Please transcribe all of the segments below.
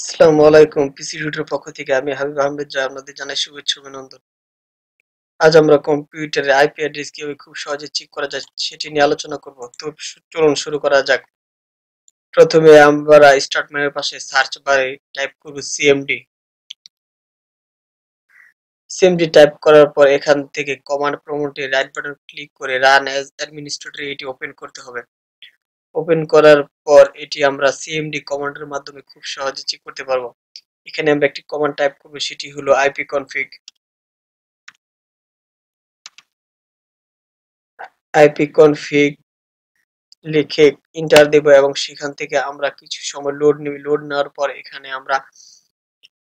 আসসালামু আলাইকুম। পিসি রুটের পক্ষ থেকে আমি হাবিব আহমেদ জয় আপনাদের জানাই শুভেচ্ছা ও অভিনন্দন। আজ আমরা কম্পিউটারে আইপি অ্যাড্রেস কিভাবে খুব সহজে চেক করা যায় সেটি নিয়ে আলোচনা করব। তো চলুন শুরু করা যাক। প্রথমে আমরা স্টার্ট মেনুর পাশে সার্চ বারে টাইপ করব সিএমডি। সিএমডি টাইপ করার পর এখান থেকে কমান্ড প্রম্পটে রাইট বাটন ক্লিক করে রান অ্যাজ অ্যাডমিনিস্ট্রেটর এটি ওপেন করতে হবে। ওপেন করার পর এটি আমরা সিএমডি কমান্ডের মাধ্যমে খুব সহজে চেক করতে পারবো। এখানে আমরা একটি কমান্ড টাইপ করব, সেটি হলো ipconfig। ipconfig লিখে এন্টার দেব এবং সেখান থেকে আমরা কিছু সময় লোড নেবে। লোড নেওয়ার পর এখানে আমরা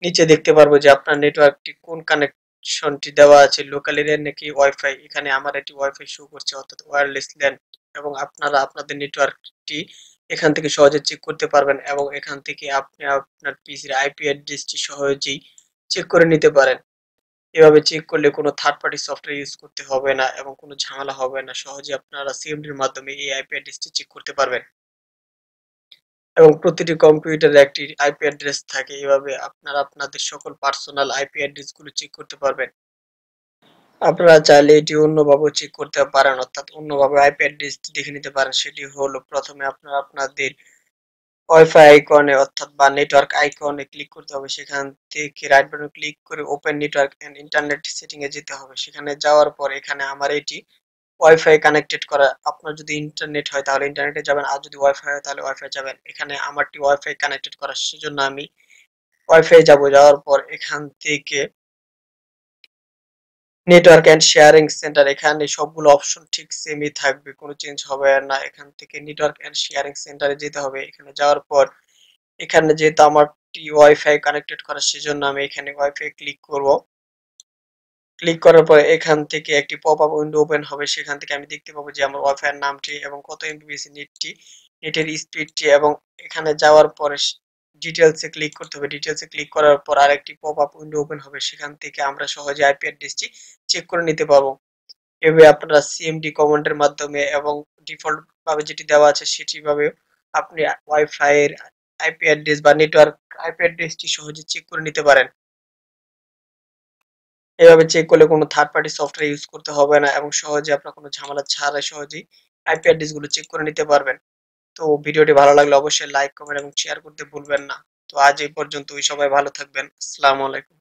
নিচে দেখতে পারবো যে আপনার নেটওয়ার্কটি কোন কানেকশনটি দেওয়া আছে, লোকাল এরিয়া নাকি ওয়াইফাই। এখানে আমার একটি ওয়াইফাই শো করছে, অর্থাৎ ওয়্যারলেস ল্যান। এবং আপনারা আপনাদের নেটওয়ার্কটি এখান থেকে সহজে চেক করতে পারবেন এবং এখান থেকে আপনি আপনার পিসির আইপি অ্যাড্রেসটি সহজেই চেক করে নিতে পারেন। এভাবে চেক করলে কোনো থার্ড পার্টি সফটওয়্যার ইউজ করতে হবে না এবং কোনো ঝামেলা হবে না। সহজে আপনারা সিএমডির মাধ্যমে এই আইপি অ্যাড্রেসটি চেক করতে পারবেন। এবং প্রতিটি কম্পিউটারে একটি আইপি অ্যাড্রেস থাকে। এভাবে আপনারা আপনাদের সকল পার্সোনাল আইপি অ্যাড্রেসগুলো চেক করতে পারবেন। আপনারা চাইলে এটি অন্যভাবেও চেক করতে পারেন, অর্থাৎ অন্যভাবে আইপি অ্যাড্রেসটি দেখে নিতে পারেন। সেটি হলো, প্রথমে আপনারা আপনাদের ওয়াইফাই আইকনে অর্থাৎ বা নেটওয়ার্ক আইকনে ক্লিক করতে হবে। সেখান থেকে রাইট বাটন ক্লিক করে open network and internet setting এ যেতে হবে। সেখানে যাওয়ার পর এখানে আমার এটি ওয়াইফাই কানেক্টেড করা। আপনার যদি ইন্টারনেট হয় তাহলে ইন্টারনেটে যাবেন, আর যদি ওয়াইফাই হয় তাহলে ওয়াইফাই যাবেন। এখানে আমারটি ওয়াইফাই কানেক্টেড করা, সেজন্য আমি ওয়াইফাই যাব। যাওয়ার পর এখান থেকে নেটওয়ার্ক এন্ড শেয়ারিং সেন্টার, এখানে সবগুলো অপশন ঠিক সেমই থাকবে, কোনো চেঞ্জ হবে না। এখান থেকে নেটওয়ার্ক এন্ড শেয়ারিং সেন্টারে যেতে হবে। এখানে যাওয়ার পর এখানে যেহেতু আমারটি ওয়াইফাই কানেক্টেড করা, সেজন্য আমি এখানে ওয়াইফাই ক্লিক করব। ক্লিক করার পরে এখান থেকে একটি পপ আপ উইন্ডো ওপেন হবে। সেখান থেকে আমি দেখতে পাবো যে আমার ওয়াইফাই এর নামটি এবং কত এমবিপিএস নেটটি, নেটের স্পিডটি। এবং এখানে যাওয়ার পরে ডিটেলস এ ক্লিক করতে হবে। ডিটেলস এ ক্লিক করার পর আরেকটি পপ আপ উইন্ডো ওপেন হবে। সেখান থেকে আমরা সহজে আইপি অ্যাড্রেসটি চেক করে নিতে পারবো। এভাবে আপনারা সিএমডি কমান্ডের মাধ্যমে এবং ডিফল্ট ভাবে যেটি দেওয়া আছে সেটি ভাবে আপনি ওয়াইফাই এর আইপি অ্যাড্রেস বা নেটওয়ার্ক আইপি অ্যাড্রেসটি সহজে চেক করে নিতে পারেন। এভাবে চেক করলে কোনো থার্ড পার্টি সফটওয়্যার ইউজ করতে হবে না এবং সহজে আপনার কোনো ঝামেলা ছাড়াই সহজেই আইপি অ্যাড্রেস গুলো চেক করে নিতে পারবেন। তো ভিডিওটি ভালো লাগলে অবশ্যই লাইক, কমেন্ট এবং শেয়ার করতে ভুলবেন না। তো আজ এই পর্যন্তই, সবাই ভালো থাকবেন। আসসালামু আলাইকুম।